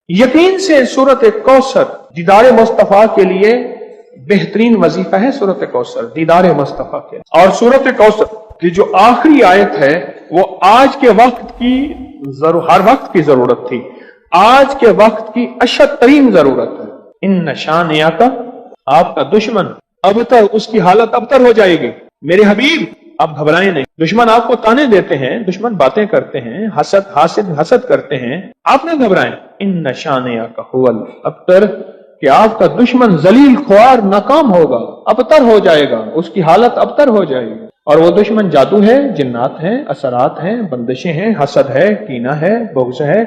یقین سے सूरत कौसर दीदार मुस्तफा के लिए बेहतरीन वजीफा है। सूरत कौसर दीदार मुस्तफा के, और सूरत कौसर की जो आखिरी आयत है वो आज के वक्त की हर वक्त की जरूरत थी, आज के वक्त की अशद तरीन जरूरत है। इन शानिया का, आपका दुश्मन अबतर, उसकी हालत अबतर हो जाएगी। मेरे हबीब आप घबराएं नहीं। दुश्मन आपको ताने देते हैं, दुश्मन बातें करते हैं, हसद करते हैं, आप न घबराएं। इन शानिया का हुवल अबतर, कि आपका दुश्मन जलील ख्वार नाकाम होगा, अबतर हो जाएगा, उसकी हालत अबतर हो जाएगी। और वो दुश्मन जादू है, जिन्नात है, असरात हैं, बंदिशें हैं, हसद है, कीना है, बुग़्ज़ है,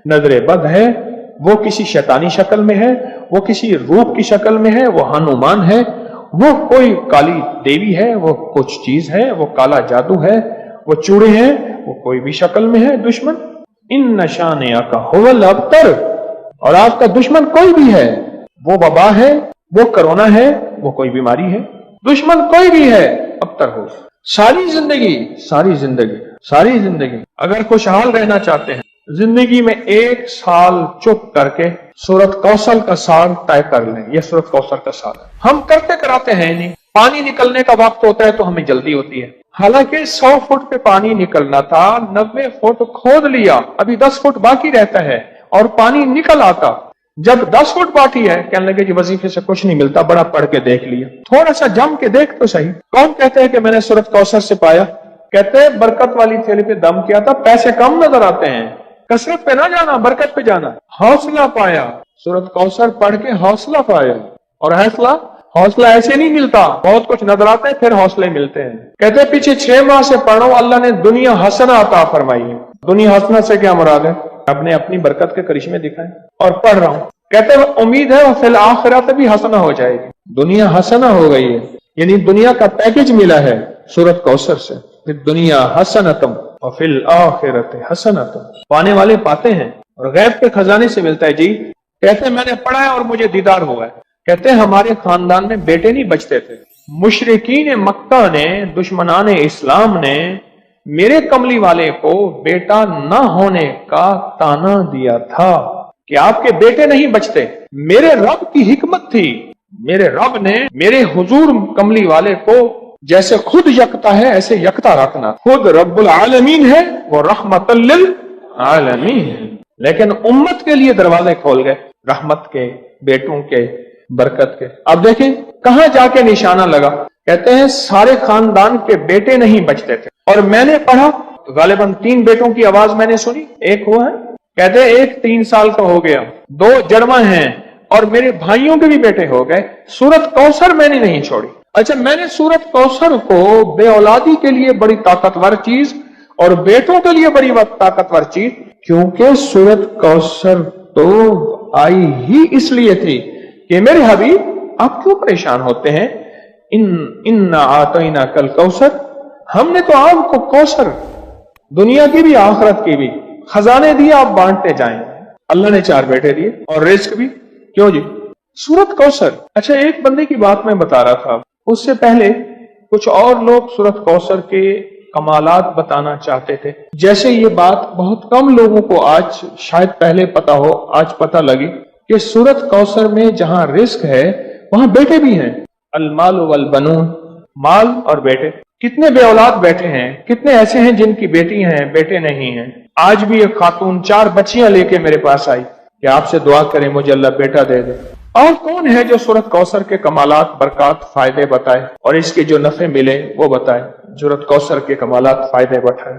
नजर बद है, वो किसी शैतानी शक्ल में है, वो किसी रूप की शक्ल में है, वो हनुमान है, वो कोई काली देवी है, वो कुछ चीज है, वो काला जादू है, वो चूड़े हैं, वो कोई भी शक्ल में है दुश्मन। इन नशानिया का हुवल अबतर, और आपका दुश्मन कोई भी है, वो वबा है, वो कोरोना है, वो कोई बीमारी है, दुश्मन कोई भी है, अबतर हो। सारी जिंदगी अगर खुशहाल रहना चाहते हैं, जिंदगी में एक साल चुप करके सूरत कौसर का साल तय कर लें। यह सूरत कौसर का साल है। हम करते कराते हैं नहीं, पानी निकलने का वक्त होता है तो हमें जल्दी होती है। हालांकि 100 फुट पे पानी निकलना था, 90 फुट खोद लिया, अभी 10 फुट बाकी रहता है और पानी निकल आता। जब 10 फुट बाकी है, कहने लगे जी वजीफे से कुछ नहीं मिलता, बड़ा पढ़ के देख लिया, थोड़ा सा जम के देख तो सही। कौन कहते हैं कि मैंने सूरत कौसर से पाया? कहते हैं बरकत वाली थैली पे दम किया था, पैसे कम नजर आते हैं, कसरत पे ना जाना, बरकत पे जाना। हौसला पाया, सूरत कौसर पढ़ के हौसला पाया। और हौसला ऐसे नहीं मिलता, बहुत कुछ नजर आता है फिर हौसले मिलते हैं। कहते हैं पीछे 6 माह से पढ़ रहा हूं, अल्लाह ने दुनिया हसना अता फरमाई है। दुनिया हसना से क्या मुराद है? रब ने अपनी बरकत के करिश्मे दिखाए और पढ़ रहा हूं। कहते हैं उम्मीद है फिल आखिरत भी हसना हो जाएगी। दुनिया हसना हो गई है, यानी दुनिया का पैकेज मिला है सूरत कौसर से। दुनिया हसनतम और फिल आखिरत हसनतम, पाने वाले पाते हैं और गैब के खजाने से मिलता है जी। कहते हैं मैंने पढ़ा है और मुझे दीदार हुआ है। कहते हैं हमारे खानदान में बेटे नहीं बचते थे। मुशरिकीन मक्का ने, दुश्मनान इस्लाम ने मेरे कमली वाले को बेटा न होने का ताना दिया था कि आपके बेटे नहीं बचते। मेरे रब की हिकमत थी, मेरे रब ने मेरे हुजूर कमली वाले को जैसे खुद यकता है ऐसे यकता रखना। खुद रब्बुल आलमीन है, वो रहमतुल लिल आलमीन है, लेकिन उम्मत के लिए दरवाजे खोल गए रहमत के, बेटों के, बरकत के। अब देखें कहां जाके निशाना लगा। कहते हैं सारे खानदान के बेटे नहीं बचते थे और मैंने पढ़ा तो गालिबन 3 बेटों की आवाज मैंने सुनी। एक वो है, कहते हैं एक 3 साल का हो गया, 2 जड़वा हैं और मेरे भाइयों के भी बेटे हो गए। सूरत कौसर मैंने नहीं छोड़ी। अच्छा, मैंने सूरत कौसर को बे औलादी के लिए बड़ी ताकतवर चीज और बेटों के लिए बड़ी ताकतवर चीज, क्योंकि सूरत कौसर तो आई ही इसलिए थी कि मेरे हबीब आप क्यों परेशान होते हैं। इन्ना आतैना कल कौसर, हमने तो आपको कौसर दुनिया की भी आखिरत की भी खजाने दिए, आप बांटते जाएं। अल्लाह ने 4 बेटे दिए और रिस्क भी। क्यों जी? सूरत कौसर। अच्छा, एक बंदे की बात मैं बता रहा था, उससे पहले कुछ और लोग सूरत कौसर के कमालात बताना चाहते थे। जैसे ये बात बहुत कम लोगों को आज शायद पहले पता हो, आज पता लगी कि सूरत कौसर में जहां रिस्क है वहां बेटे भी हैं। अलमाल वल बनून, माल और बेटे। कितने बे औलाद बैठे हैं, कितने ऐसे हैं जिनकी बेटी हैं, बेटे नहीं हैं। आज भी एक खातून 4 बच्चियां लेके मेरे पास आई कि आपसे दुआ करें मुझे अल्लाह बेटा दे दे। और कौन है जो सूरत कौसर के कमालात, बरकत, फायदे बताए और इसके जो नफे मिले वो बताए। सूरत कौसर के कमालात, फायदे बताए।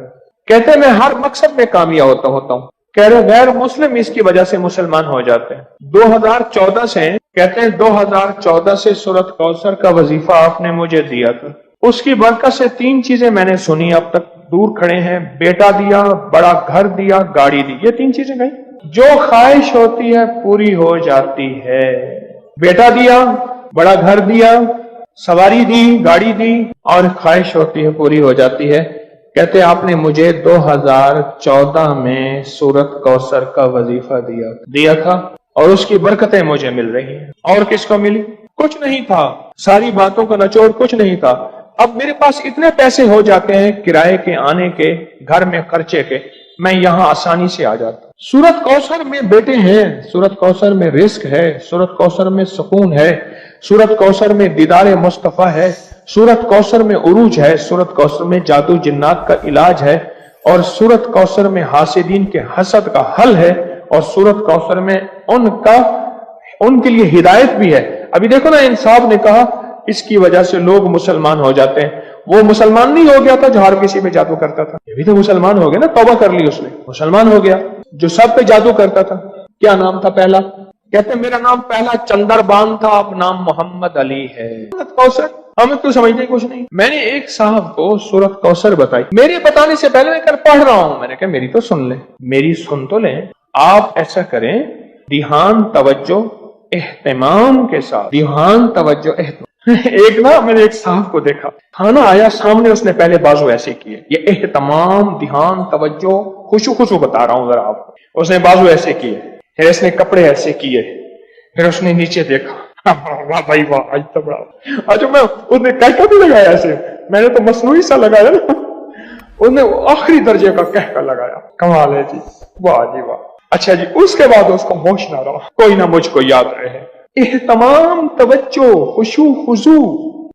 कहते हैं मैं हर मकसद में कामयाब होता हूँ। कह रहे गैर मुस्लिम इसकी वजह से मुसलमान हो जाते हैं। 2014 से, कहते हैं 2014 से सूरत कौसर का वजीफा आपने मुझे दिया था, उसकी बरकत से 3 चीजें मैंने सुनी। अब तक दूर खड़े हैं, बेटा दिया, बड़ा घर दिया, गाड़ी दी। ये 3 चीजें गई। जो ख्वाहिश होती है पूरी हो जाती है। बेटा दिया, बड़ा घर दिया, सवारी दी, गाड़ी दी, और ख्वाहिश होती है पूरी हो जाती है। कहते आपने मुझे 2014 में सूरत कौसर का वजीफा दिया था और उसकी बरकतें मुझे मिल रही हैं। और किसको मिली? कुछ नहीं था, सारी बातों का निचोड़ कुछ नहीं था। अब मेरे पास इतने पैसे हो जाते हैं किराए के, आने के, घर में खर्चे के, मैं यहां आसानी से आ जाता। सूरत कौसर में बेटे हैं, सूरत कौसर में रिस्क है, सूरत कौसर में सुकून है, सूरत कौसर में दीदार मुस्तफा है, सूरत कौसर में उरूज है, सूरत कौसर में जादू जिन्नात का इलाज है, और सूरत कौसर में हासिदीन के हसद का हल है, और सूरत कौसर में उनके लिए हिदायत भी है। अभी देखो ना, इंसाफ ने कहा इसकी वजह से लोग मुसलमान हो जाते हैं। वो मुसलमान नहीं हो गया था जो हर किसी पे जादू करता था, ये भी तो मुसलमान हो गया ना, तौबा कर ली उसने, मुसलमान हो गया। जो सब पे जादू करता था, क्या नाम था पहला? कहते मेरा नाम पहला चंदरबान था, अब नाम मोहम्मद अली है। सूरत कौसर हमें तो समझने कुछ नहीं। मैंने एक साहब को सूरत कौसर बताई, मेरे बताने से पहले मैं कर पढ़ रहा हूं, मैंने कहा मेरी तो सुन ले, मेरी सुन तो ले। आप ऐसा करें, ध्यान तवज्जो एहतमाम के साथ, ध्यान तवज्जो एहतमाम। एक ना मैंने एक साहब को देखा, खाना आया सामने, उसने पहले बाजू ऐसे किए, ये एहतमाम ध्यान तवज्जो खुशू बता रहा हूं जरा आपको। उसने बाजू ऐसे किए, फिर इसने कपड़े ऐसे किए, फिर उसने नीचे देखा, वाह भाई वाह, आज तो बड़ा। अच्छा, मैं उसने कहका भी लगाया ऐसे, मैंने तो मसनूई सा लगाया ना, उसने आखिरी दर्जे का कहका लगाया। कमाल है जी, वाह जी वाह। अच्छा जी, उसके बाद उसको होश ना रहा, कोई ना मुझको याद रहे। एहतमाम तवज्जो खुशू खुजू,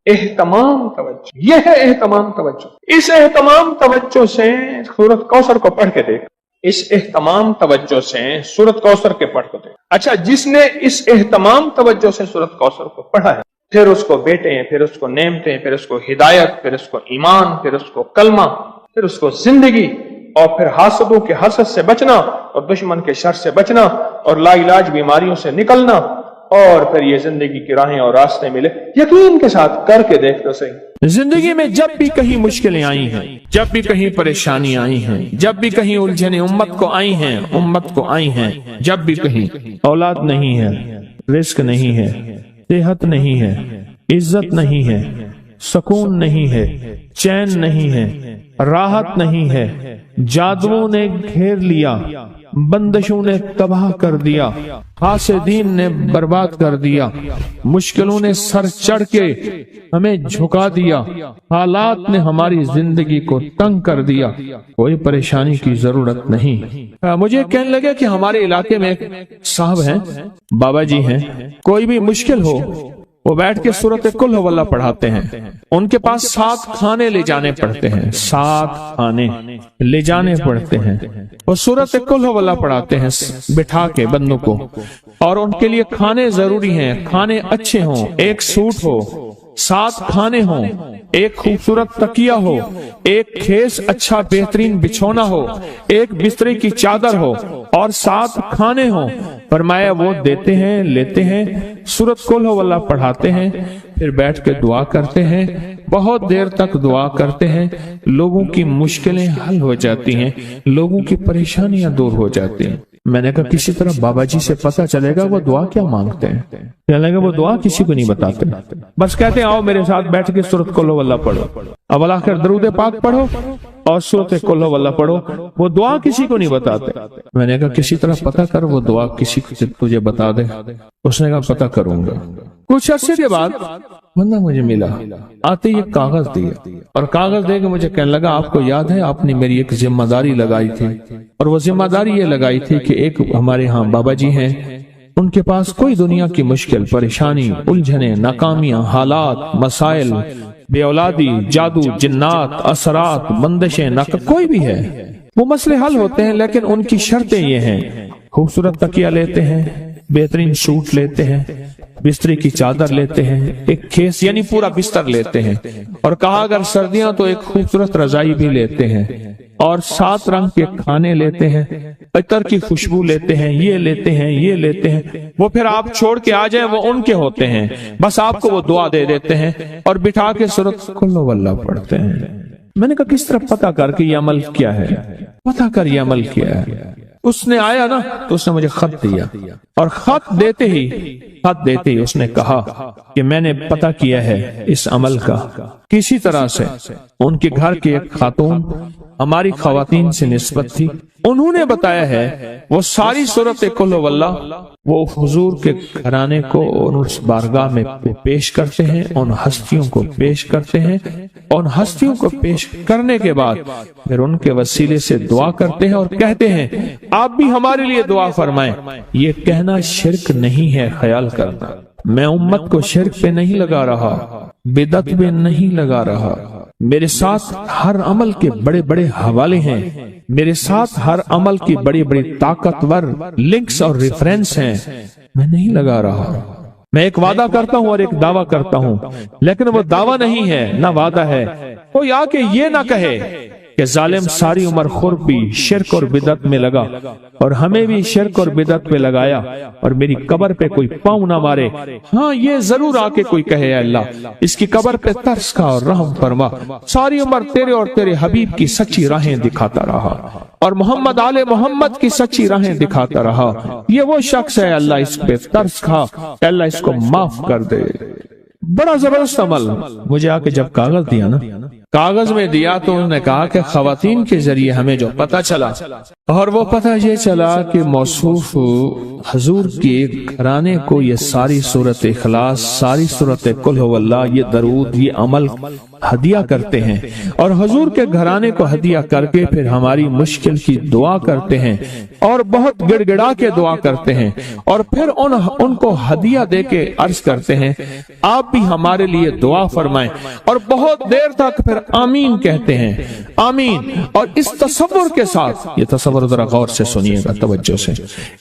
एहतमाम तवज्जो, यह है एहतमाम तवज्जो। इस एहतमाम तवज्जो से सूरत कौसर को पढ़ के देख, इस एहतमाम तवज्जो से सूरत कौसर के पढ़ को देख। अच्छा, जिसने इस एहतमाम तवज्जो से सूरत कौसर को पढ़ा है, फिर उसको बेटे, फिर उसको नेमते, फिर उसको हिदायत, फिर उसको ईमान, फिर उसको कलमा, फिर उसको जिंदगी, और फिर हासदों के हसद से बचना, और दुश्मन के शर से बचना, और लाइलाज बीमारियों से निकलना, और फिर ये जिंदगी की राहें और रास्ते मिले। यकीन के साथ करके देख तो सही। जिंदगी में जब भी कहीं मुश्किलें आई हैं, जब भी कहीं परेशानी आई हैं, जब भी कहीं उलझने उम्मत को आई हैं, जब भी कहीं औलाद नहीं है, रिस्क नहीं है, सेहत नहीं है, इज्जत नहीं है, सुकून नहीं है, चैन नहीं है, राहत नहीं है, जादुओं ने घेर लिया, बंदिशों ने तबाह कर दिया, हासिदीन ने बर्बाद कर दिया, मुश्किलों ने सर चढ़ के हमें झुका दिया, हालात ने हमारी जिंदगी को तंग कर दिया। कोई परेशानी की जरूरत नहीं। मुझे कहने लगे कि हमारे इलाके में एक साहब हैं, बाबा जी हैं, कोई भी मुश्किल हो वो बैठ के सूरत कुल हुवल्लाह पढ़ाते हैं। उनके पास 7 खाने ले जाने पड़ते हैं, 7 खाने ले जाने पड़ते हैं। वो सूरत कुल हुवल्लाह पढ़ाते हैं बिठा के बंदों को, और उनके लिए खाने जरूरी हैं। खाने अच्छे हों, एक सूट हो, 7 खाने हों, एक खूबसूरत तकिया हो, एक खेस अच्छा बेहतरीन बिछौना हो, एक बिस्तरे की चादर हो, और 7 खाने हों। फरमाया वो देते हैं, लेते हैं, सूरत कुल हुवल्लाह पढ़ाते हैं, फिर बैठ के दुआ करते हैं, बहुत देर तक दुआ करते हैं, लोगों की मुश्किलें हल हो जाती हैं, लोगों की परेशानियां दूर हो जाती हैं। मैंने कहा किसी तरह बाबा जी से पता चलेगा वो दुआ क्या मांगते हैं। कहने लगा वो दुआ किसी को नहीं बताते, बस कहते हैं आओ मेरे साथ बैठ के सूरत कुल हुवल्लाह पढ़ो, अव्वल आखिर दरूद पाक पढ़ो और सूरत कुल हुवल्लाह पढ़ो। वो दुआ किसी को नहीं बताते। मैंने कहा किसी तरह पता कर वो दुआ किसी को तुझे बता दे। उसने कहा पता करूंगा। कुछ अर्से के बाद बंदा मुझे मिला, आते ही एक कागज दिया, और कागज दे के मुझे कहने लगा आपको याद है आपने मेरी एक जिम्मेदारी लगाई थी, और वो जिम्मेदारी ये लगाई थी कि एक हमारे यहाँ बाबा जी हैं, उनके पास कोई दुनिया की मुश्किल, परेशानी, उलझने, नाकामियां, हालात, मसाइल, बेऔलादी, जादू, जिन्नात, असरात, बंदिशें, कोई भी है, वो मसले हल होते हैं। लेकिन उनकी शर्तें ये हैं, खूबसूरत तकिया लेते हैं, बेहतरीन सूट लेते हैं, बिस्तरे की चादर लेते हैं, एक खेस यानी पूरा बिस्तर लेते हैं, और कहा अगर सर्दियां तो एक खूबसूरत रजाई भी लेते हैं, और 7 रंग के खाने लेते हैं, इतर की खुशबू लेते हैं, ये लेते हैं, ये लेते हैं। वो फिर आप छोड़ के आ जाए वो उनके होते हैं, बस आपको वो दुआ दे देते हैं और बिठा के सूरत कुल हुवल्लाह पढ़ते हैं। मैंने कहा किस तरह पता कर कि ये अमल क्या है, पता कर ये अमल क्या है। उसने आया ना तो उसने मुझे खत दिया, और खत देते ही उसने कहा कि मैंने पता किया है इस अमल का। किसी तरह से उनके घर की एक खातून हमारी खवातीन से निस्बत थी, उन्होंने बताया है वो सारी सूरत कुल वल्लाह वो हुजूर के घराने को उस बारगाह में पेश करते हैं, उन हस्तियों को पेश करते हैं, उन हस्तियों को पेश करने के बाद फिर उनके वसीले से दुआ करते हैं और कहते हैं आप भी हमारे लिए दुआ फरमाएं। ये कहना शिरक नहीं है, ख्याल करना। मैं उम्मत को शिरक पे नहीं लगा रहा, बिदअत पे नहीं लगा रहा। मेरे साथ हर अमल के बड़े बड़े हवाले हैं, मेरे साथ हर अमल की बड़ी बड़ी ताकतवर लिंक्स और रेफरेंस हैं। मैं नहीं लगा रहा। मैं एक वादा करता हूं और एक दावा करता हूं, लेकिन वो दावा नहीं है ना वादा है। कोई आके ये ना कहे कि जालिम सारी उम्र खुर भी शिरक और बिदअत में लगा और हमें भी शिरक और बिदअत पे लगाया और मेरी कब्र पे कोई पाँव ना मारे। हाँ, ये जरूर आके कोई कहे अल्लाह इसकी कब्र पे तरस खा और रहम फरमा, सारी उम्र तेरे और तेरे हबीब की सच्ची राहें दिखाता रहा और मोहम्मद आले मोहम्मद की सच्ची राहें दिखाता रहा। ये वो शख्स है, अल्लाह इस पे तरस खा, अल्लाह इसको माफ कर दे। बड़ा जबरदस्त अमल। मुझे आके जब कागज दिया ना, कागज में दिया तो उन्होंने कहा कि खवातीन के जरिए हमें जो पता चला, और वो पता ये चला कि मौसूफ हुजूर के घराने को ये सारी सूरत इखलास, सारी सूरत कुल हुवल्लाह, ये दरूद, ये अमल हदिया करते हैं और हुजूर के घराने को हदिया करके फिर हमारी मुश्किल की दुआ करते हैं और बहुत गिड़गिड़ा के दुआ करते हैं और फिर उनको हदिया दे के अर्ज करते हैं आप भी हमारे लिए दुआ फरमाएं, और बहुत देर तक फिर आमीन कहते हैं, आमीन। और इस तसव्वुर के साथ, ये तसव्वुर जरा गौर से सुनिएगा तवज्जो से,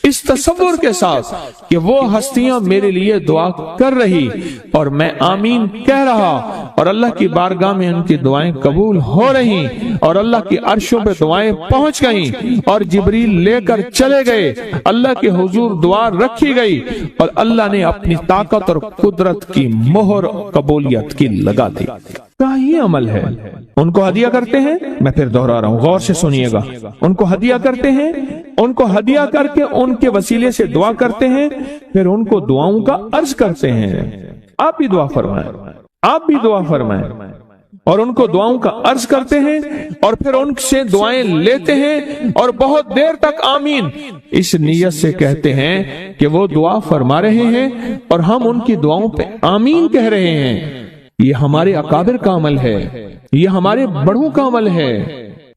इस तसव्वुर के साथ कि वो हस्तियां मेरे लिए दुआ कर रही और मैं आमीन कह रहा और अल्लाह की बारगाह में उनकी दुआएं कबूल हो रही और अल्लाह की अर्शों पे दुआएं पहुंच गईं और जिब्रील लेकर चले गए, अल्लाह के हुजूर दुआ रखी गई और अल्लाह ने अपनी ताकत और कुदरत की मोहर कबूलियत की लगा दी। क्या ये अमल है? उनको हदिया करते हैं, मैं फिर दोहरा रहा हूं, गौर से सुनिएगा। उनको हदिया करते हैं, उनको हदिया करके उनके वसीले से दुआ करते हैं, फिर उनको दुआओं का अर्ज करते हैं आप भी दुआ फरमाएं, आप भी दुआ फरमाएं, और उनको दुआओं का अर्ज करते हैं और फिर उनसे दुआएं लेते हैं और बहुत देर तक आमीन इस नियत से कहते हैं कि वो दुआ फरमा रहे हैं और हम उनकी दुआओं पे आमीन कह रहे हैं। ये हमारे अकाबिर का अमल है, ये हमारे बड़ों का अमल है,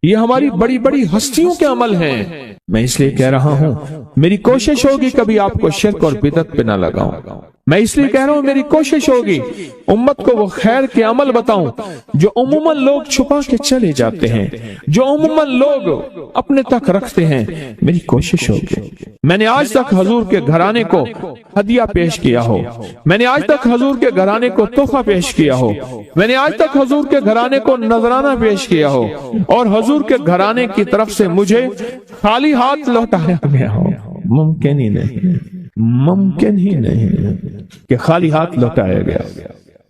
ये हमारी बड़ी बड़ी हस्तियों के अमल हैं। मैं इसलिए कह रहा हूं, मेरी कोशिश होगी कभी आपको शिरक और बिदअत पे ना लगाऊं। मैं इसलिए कह रहा हूं, मेरी कोशिश होगी उम्मत को वो खैर के अमल बताऊं जो उम्मन लोग छुपा के चले जाते हैं, जो उम्मन लोग अपने तक रखते हैं। मेरी कोशिश होगी। मैंने आज तक हुजूर के घराने को हदिया पेश किया हो, मैंने आज तक हुजूर के घराने को तोहफा पेश किया हो, मैंने आज तक हुजूर के घराने को नजराना पेश किया हो और हुजूर के घराने की तरफ से मुझे खाली हाथ लौटाया गया हो। मुमकिन ही नहीं, मुमकिन ही नहीं कि खाली हाथ लौटाया गया।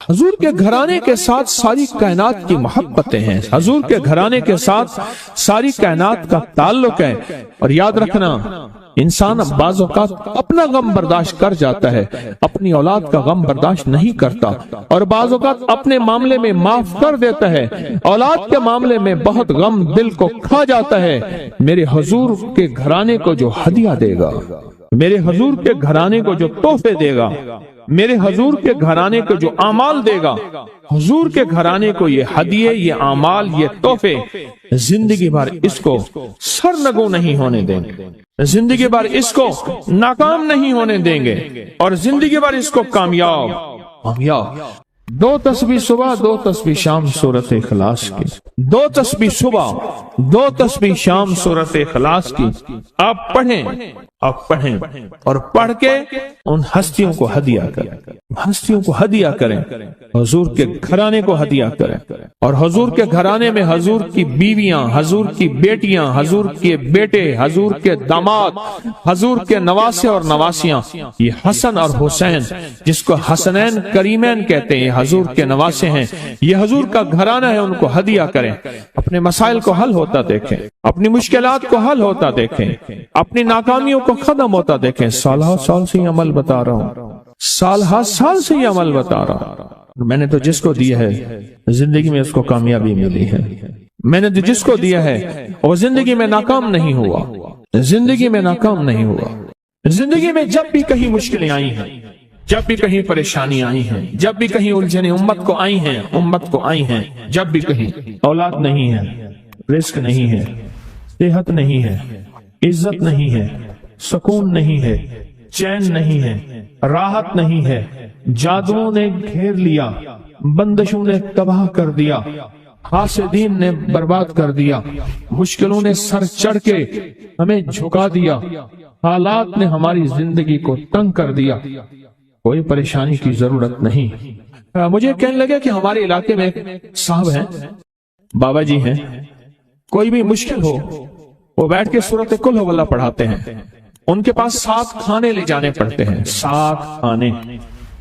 हुजूर के घराने के साथ सारी कायनात की मोहब्बतें हैं, हुजूर के घराने के साथ सारी कायनात का ताल्लुक है। और याद रखना, इंसान बाज़ औक़ात अपना गम बर्दाश्त कर जाता है, अपनी औलाद का गम बर्दाश्त नहीं करता, और बाज़ औक़ात अपने मामले में माफ कर देता है, औलाद के मामले में बहुत गम दिल को खा जाता है। मेरे हुजूर के घराने को जो हदिया देगा, मेरे हुजूर के घराने को जो तोहफे देगा, मेरे हुजूर के घराने को जो आमाल देगा, हुजूर के घराने को ये हदिये, ये आमाल, ये तोहफे जिंदगी भर इसको सरनगू नहीं होने देंगे, जिंदगी भर इसको नाकाम नहीं होने देंगे और जिंदगी भर इसको कामयाब। 2 तस्बीह सुबह, 2 तस्बीह शाम सूरत इखलास की, 2 तस्बीह सुबह, 2 तस्बीह शाम सूरत इखलास की आप पढ़ें, आप पढ़ें और पढ़ के उन हस्तियों को हदिया करें, हस्तियों को हदिया करें, हुजूर के घराने को हदिया करें। और हुजूर के घराने में हुजूर की बीवियां, हुजूर की बेटियां, हुजूर के बेटे, हुजूर के दामाद, हुजूर के नवासे और नवासियां, ये हसन और हुसैन जिसको हसनैन करीमैन कहते हैं, हुजूर के नवासे हैं, ये हुजूर का घराना है, उनको हदिया करें। अपने मसाइल को हल होता देखें, अपनी मुश्किलात को हल होता देखें, अपनी नाकामियों को खत्म होता देखें। साल से ही अमल बता रहा हूँ, साल से ही अमल बता रहा हूँ। मैंने तो जिसको दिया है जिंदगी में उसको कामयाबी मिली है। मैंने जो जिसको दिया है वो जिंदगी में नाकाम नहीं हुआ, जिंदगी में नाकाम नहीं हुआ। जिंदगी में जब भी कहीं मुश्किलें आई हैं, जब भी कहीं परेशानी आई हैं, जब भी कहीं उलझने उम्मत को आई हैं, जब भी कहीं औलाद नहीं है, रिस्क नहीं है, सेहत नहीं है, इज्जत नहीं है, सुकून नहीं है, चैन नहीं है, राहत नहीं है, जादुओं ने घेर लिया, बंदिशों ने तबाह कर दिया, हासिदीन ने बर्बाद कर दिया, मुश्किलों ने सर चढ़ के हमें झुका दिया, हालात ने हमारी जिंदगी को तंग कर दिया। कोई परेशानी की जरूरत नहीं। मुझे कहने लगे कि हमारे इलाके में एक साहब हैं, बाबा जी हैं, कोई भी मुश्किल हो वो बैठ के सूरत कुल हुवल्ला पढ़ाते हैं। उनके पास 7 खाने ले जाने पड़ते हैं, 7 खाने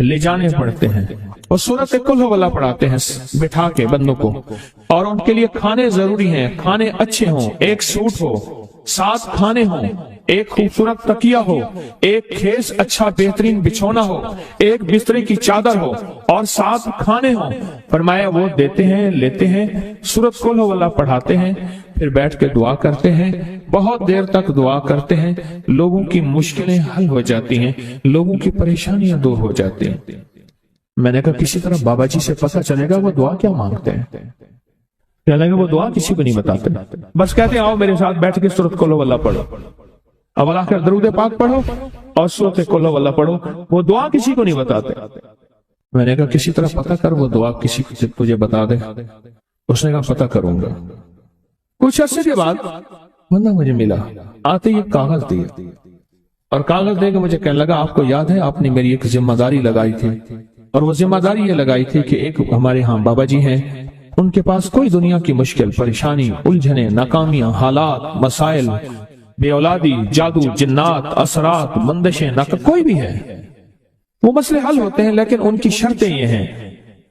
ले जाने पड़ते हैं और सूरत कुल हुवल्ला पढ़ाते हैं बिठा के बंदों को। और उनके लिए खाने जरूरी हैं, खाने अच्छे हों, एक सूट हो, 7 खाने हों, एक खूबसूरत तकिया हो, एक खेस अच्छा बेहतरीन बिछौना हो, एक बिस्तरे की चादर हो और 7 खाने हो। फरमाया वो देते हैं, लेते हैं, सूरत कुल हुवल्ला पढ़ाते हैं, फिर बैठ के दुआ करते हैं, बहुत देर तक दुआ करते हैं, लोगों की मुश्किलें हल हो जाती हैं, लोगों की परेशानियां दूर हो जाती हैं। मैंने कहा किसी तरह बाबा जी से पता चलेगा वो दुआ क्या मांगते हैं। कहने लगे वो दुआ किसी को नहीं बताते, बस कहते हैं आओ मेरे साथ बैठ के सूरत कुल हुवल्ला पढ़ो, अब आकर दरूद पाक पढ़ो और सूरत कुल हुवल्ला पढ़ो, वो दुआ किसी को नहीं बताते। मैंने कहा किसी तरह पता कर वो दुआ किसी को तुझे बता दे। उसने कहा पता करूंगा। कुछ अर्से के बाद बंदा मुझे मिला, आते ही कागज दिया और कागज दे के मुझे कहने लगा आपको याद है आपने मेरी एक जिम्मेदारी लगाई थी, और वो जिम्मेदारी ये लगाई थी कि एक हमारे यहाँ बाबा जी हैं, उनके पास कोई दुनिया की मुश्किल, परेशानी, उलझने, नाकामियां, हालात, मसाइल, बेऔलादी, जादू, जिन्नात, असरात, बंदिशें, नाक कोई भी है, वो मसले हल होते हैं। लेकिन उनकी शर्तें ये हैं,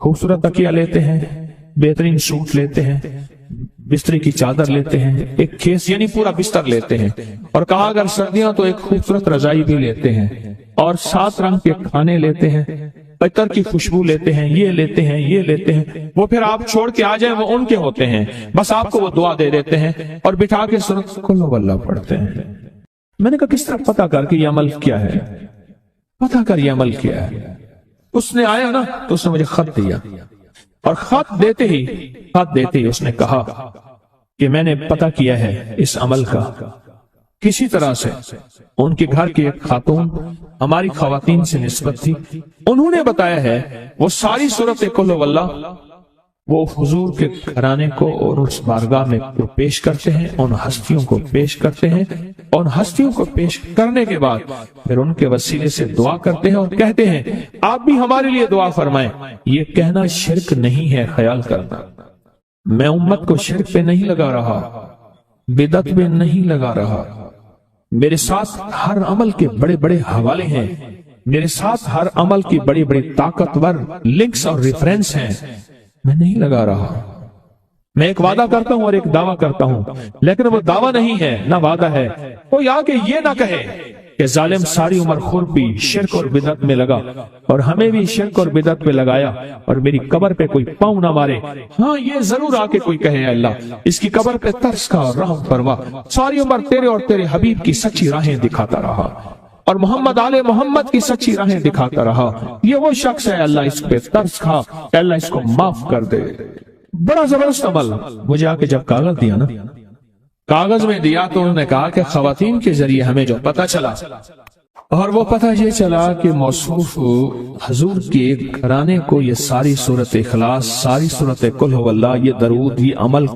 खूबसूरत तकिया लेते हैं, बेहतरीन सूट लेते हैं, बिस्तरे की चादर लेते हैं, एक खेस यानी पूरा बिस्तर लेते हैं, और कहा अगर सर्दियां तो एक खूबसूरत रजाई भी लेते हैं, और 7 रंग के खाने लेते हैं, अतर की खुशबू लेते हैं, ये लेते हैं, ये लेते हैं। वो फिर आप छोड़ के आ जाए वो उनके होते हैं, बस आपको वो दुआ दे देते हैं और बिठा के सूरत कुल हुवल्ला पढ़ते हैं। मैंने कहा किस तरह पता कर कि ये अमल क्या है, पता कर ये अमल क्या है। उसने आया ना तो उसने मुझे खत दिया, और खत देते ही उसने कहा कि मैंने पता किया है इस अमल का। किसी तरह से उनके घर की एक खातून हमारी खवातीन से निस्बत थी, उन्होंने बताया है वो सारी सूरत कुल हुवल्ला वो हुजूर के घराने को और उस बारगाह में पेश करते हैं, उन हस्तियों को पेश करते हैं, और हस्तियों को पेश करने के बाद फिर उनके वसीले से दुआ करते हैं और कहते हैं आप भी हमारे लिए दुआ फरमाएं। ये कहना शिरक नहीं है, ख्याल करना। मैं उम्मत को शिरक पे नहीं लगा रहा, बिदअत में नहीं लगा रहा। मेरे साथ हर अमल के बड़े बड़े हवाले हैं, मेरे साथ हर अमल की बड़ी बड़ी ताकतवर लिंक्स और रेफरेंस हैं। मैं नहीं लगा रहा, मैं एक वादा करता हूं और एक दावा करता हूं, लेकिन वो दावा नहीं है ना वादा है। कोई आके ये ना कहे कि जालिम सारी उम्र खुरपी शिरक और बिदअत में लगा और हमें भी शिरक और बिदअत में लगाया और मेरी कब्र पे कोई पाँव ना मारे। हाँ ये जरूर आके कोई कहे अल्लाह इसकी कब्र पे तरस का और रहम फरमा, सारी उम्र तेरे और तेरे हबीब की सच्ची राहें दिखाता रहा और मोहम्मद आले मोहम्मद की सच्ची राहें दिखाता रहा। ये वो शख्स है, अल्लाह इस पे तरस खा, अल्लाह इसको माफ कर दे। बड़ा जबरदस्त अमल। मुझे आके जब कागज दिया ना, कागज में दिया तो उन्होंने कहा कि खवातीन के जरिए हमें जो पता चला, और वो पता ये चला कि मौसूफ हजूर के घराने को ये सारी सूरत इखलास, सारी सूरत कुल हुवल्ला, ये दरूद, ये अमल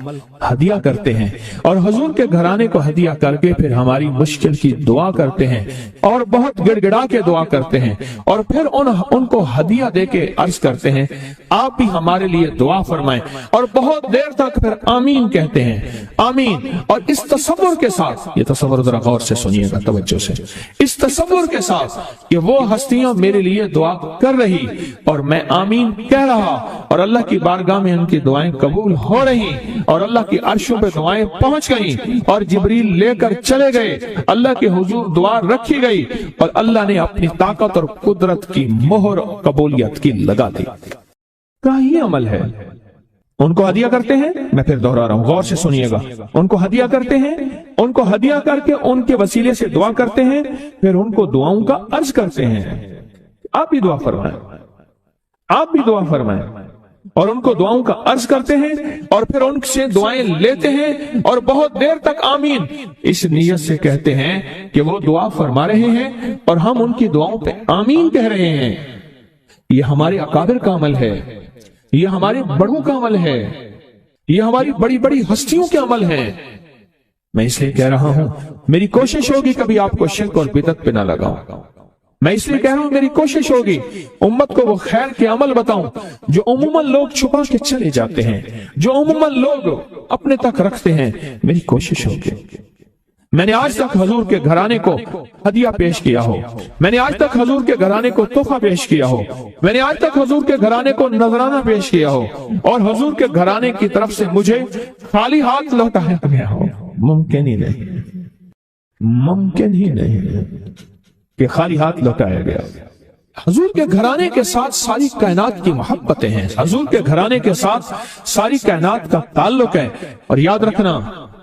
हदिया करते हैं और हजूर के घराने को हदिया करके फिर हमारी मुश्किल की दुआ करते हैं और बहुत गिड़गिड़ा के दुआ करते हैं और फिर उनको हदिया दे के अर्ज करते हैं आप भी हमारे लिए दुआ फरमाएं, और बहुत देर तक फिर आमीन कहते हैं, आमीन। और इस तसव्वुर के साथ, ये तसव्वुर जरा गौर से सुनिएगा तवज्जो से, इस तसव्वुर के साथ कि वो हस्तियां मेरे लिए दुआ कर रही और मैं आमीन कह रहा और अल्लाह की बारगाह में उनकी दुआएं कबूल हो रही और अल्लाह की अर्शों पे दुआएं पहुंच गई और जिब्रील लेकर चले गए, अल्लाह के हुजूर दुआ रखी गई और अल्लाह ने अपनी ताकत और कुदरत की मोहर कबूलियत की लगा दी। क्या ये अमल है? ان کو ہدیہ کرتے ہیں، میں پھر دوہرا رہا ہوں، غور سے سنیے گا، ان کو ہدیہ کرتے ہیں، ان کو ہدیہ کر کے ان کے وسیلے سے دعا کرتے ہیں، پھر ان کو دعاؤں کا عرض کرتے ہیں۔ آپ بھی دعا فرمائیں، آپ بھی دعا فرمائیں، اور ان کو دعاؤں کا عرض کرتے ہیں، اور پھر ان سے دعائیں لیتے ہیں، اور بہت دیر تک آمین اس نیت سے کہتے ہیں کہ وہ دعا فرما رہے ہیں اور ہم ان کی دعاؤں پہ آمین کہہ رہے ہیں۔ یہ ہمارے اکابر کا عمل ہے، یہ ہمارے بڑوں کا عمل ہے، یہ ہماری بڑی بڑی ہستیوں کے عمل ہے۔ میں اس لیے کہہ رہا ہوں، میری کوشش ہوگی کبھی آپ کو شرک اور بدعت پہ نہ لگاؤں۔ میں اس لیے کہہ رہا ہوں، میری کوشش ہوگی امت کو وہ خیر کے عمل بتاؤں جو عموماً لوگ چھپا کے چلے جاتے ہیں، جو عموماً لوگ اپنے تک رکھتے ہیں۔ میری کوشش ہوگی۔ میں نے آج تک حضور کے گھرانے کو ہدیہ پیش کیا ہو، میں نے آج تک حضور کے گھرانے کو تحفہ پیش کیا ہو، میں نے آج تک حضور کے گھرانے کو نذرانہ پیش کیا ہو، اور حضور کے گھرانے کی طرف سے مجھے خالی ہاتھ لوٹایا گیا ہو۔ ممکن ہی نہیں، ممکن ہی نہیں کہ خالی ہاتھ لوٹایا گیا۔ حضور کے گھرانے کے ساتھ ساری کائنات کی محبتیں ہیں، حضور کے گھرانے کے ساتھ ساری کائنات کا تعلق ہے۔ اور یاد رکھنا،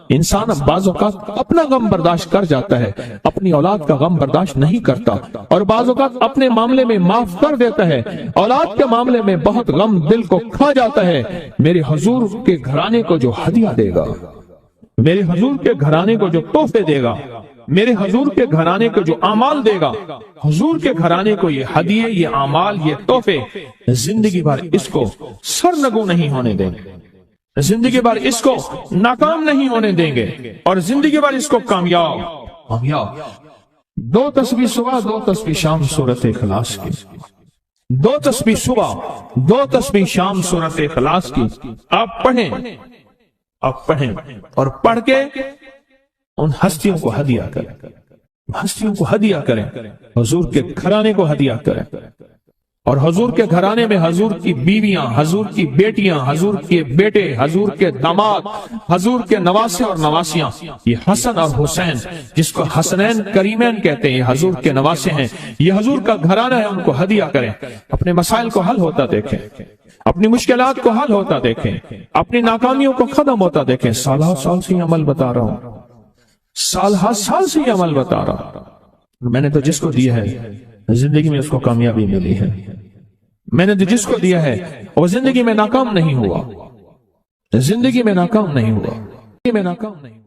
انسان بعض اوقات اپنا غم برداشت کر جاتا ہے، اپنی اولاد کا غم برداشت نہیں کرتا، اور بعض اوقات اپنے معاملے میں معاف کر دیتا ہے، اولاد کے معاملے میں بہت غم دل کو کھا جاتا ہے۔ میرے حضور کے گھرانے کو جو ہدیہ دے گا، میرے حضور کے گھرانے کو جو تحفے دے گا، میرے حضور کے گھرانے کو جو اعمال دے گا، حضور کے گھرانے کو یہ ہدیے، یہ اعمال، یہ تحفے زندگی بھر اس کو سرنگو نہیں ہونے دیں گے، زندگی بھر اس کو ناکام نہیں ہونے دیں گے، اور زندگی بھر اس کو کامیاب۔ 2 تسبیح صبح، 2 تسبیح شام سورۃ اخلاص کی، 2 تسبیح صبح، 2 تسبیح شام سورۃ اخلاص کی آپ پڑھیں، آپ پڑھیں، اور پڑھ کے ان ہستیوں کو ہدیہ کریں، ہستیوں کو ہدیہ کریں، حضور کے گھرانے کو ہدیہ کریں، اور حضور کے گھرانے میں حضور کی بیویاں، حضور کی بیٹیاں، حضور کے بیٹے، حضور کے داماد، حضور کے نواسے اور نواسیاں، یہ حسن اور حسین جس کو حسنین کریمین کہتے ہیں، یہ حضور کے نواسے ہیں، یہ حضور کا گھرانہ ہے، ان کو ہدیہ کریں۔ اپنے مسائل کو حل ہوتا دیکھیں، اپنی مشکلات کو حل ہوتا دیکھیں، اپنی ناکامیوں کو ختم ہوتا دیکھیں۔ سال سے عمل بتا رہا ہوں، سال سے عمل بتا رہا ہوں۔ میں نے تو جس کو دیا ہے زندگی میں اس کو کامیابی ملی ہے، میں نے جس کو دیا ہے وہ زندگی میں ناکام نہیں ہوا، زندگی میں ناکام نہیں ہوا، زندگی میں ناکام نہیں ہوا۔